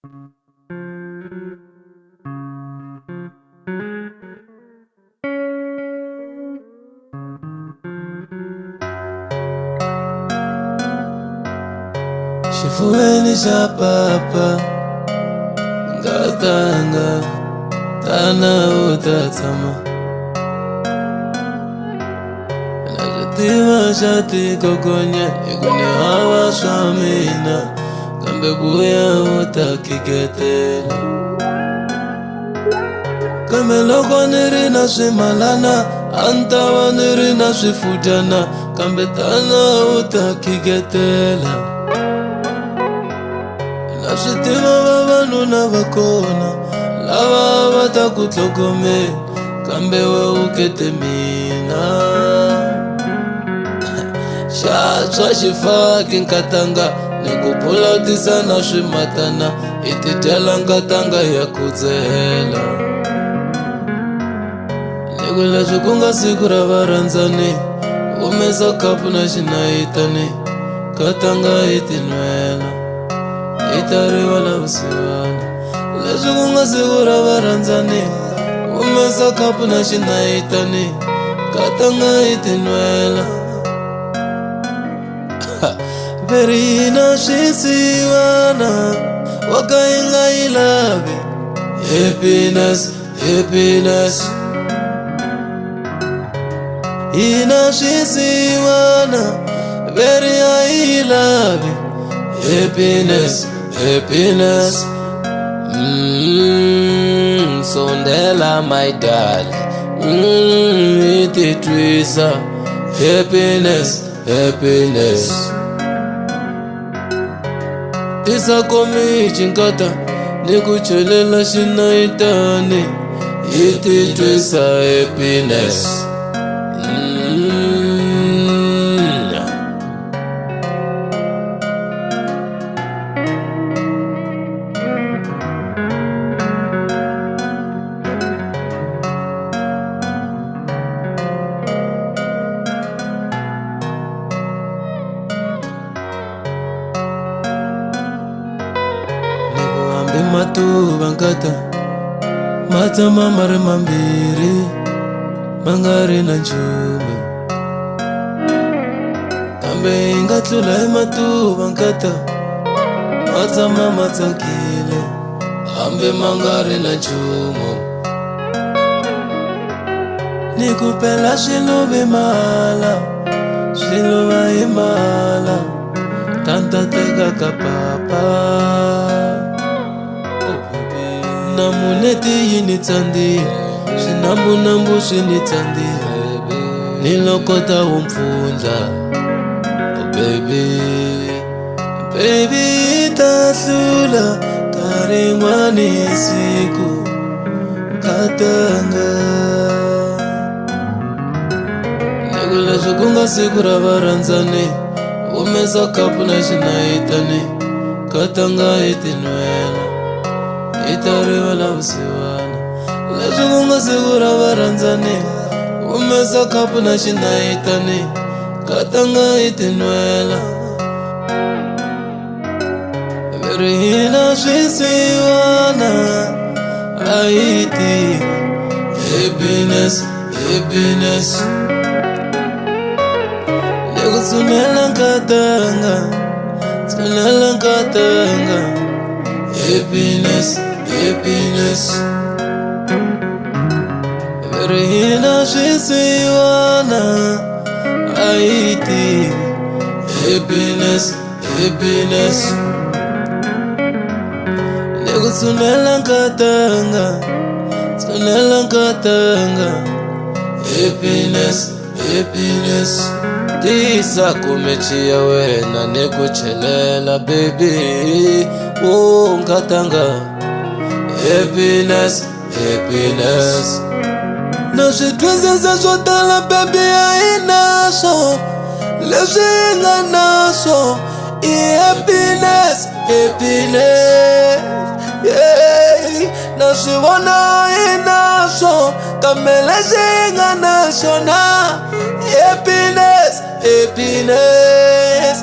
Xifuweni xa papa ngatanga tana u ta tshama na switiva xa tikokonya hi ku ni hava swa mina kambe vuya u ta kiketela kambe loko ni ri na swimalana a ni ta va ni ri na swifutyana kambe tana u ta kiketela na switiva vavanuna va kona lava va ta ku tlhogomela kambe we u kete mina xatswa xifaki nkatanga ni ku phulatisa na swimatana hi ti dyela nkatanga ya ku dzehela ni ku leswi ku nga siku ra varandzani humesa khapu na xinayitani nkatanga hi tinwela hi ta rivala vusiwana leswi ku nga siku ra varandzani humesa khapu na xinayitani nkatanga hi tinwela verina swisiwana wa ka yi nga yi lavi happiness happiness hina swisiwana veri a yi lavi happiness happiness sondela my darling hi ti twisa happiness happiness tisa komichi nkata ni ku chelela xinayitani hi ti twisa happiness matuva nkata matshama ma ri mambirhi ma nga ri na nchumu kambe hi nga tlula hi matuva nkata matshama ma tsakile hambi ma nga ri na nchumu ni ku pela swiluvi mahala swiluva hi mahala tanta teka ka papa namuneti yi ni tsandzile swinambunambu swi ni tsandzile ni lokota wu mpfundla oh baby baby ta hlula nkarhi yin'wani hi siku nkatanga ni ku leswi ku nga siku ra varandzani humesa khapu na xinayitani nkatanga hi tinwela hi ta rivala vusiwana leswi ku nga siku ra varandzani humesa khapu na xinayitani nkatanga hi tinwela veri hina swisiwana a hi tiva happiness happiness ni ku tshunela nkatanga tshunela nkatanga happiness happiness veri hina swisiwana a hi tivi happiness happiness ni ku tshunela nkatanga tshunela nkatanga happiness happiness tisa kumechi ya wena ni ku chelela baby nkatanga happiness happiness na switwisisa swo tala baby a hi naswo leswi hi nga naswo i happiness happiness yeah. na swi vona hi naswo kambe leswi hi nga naswona happiness happiness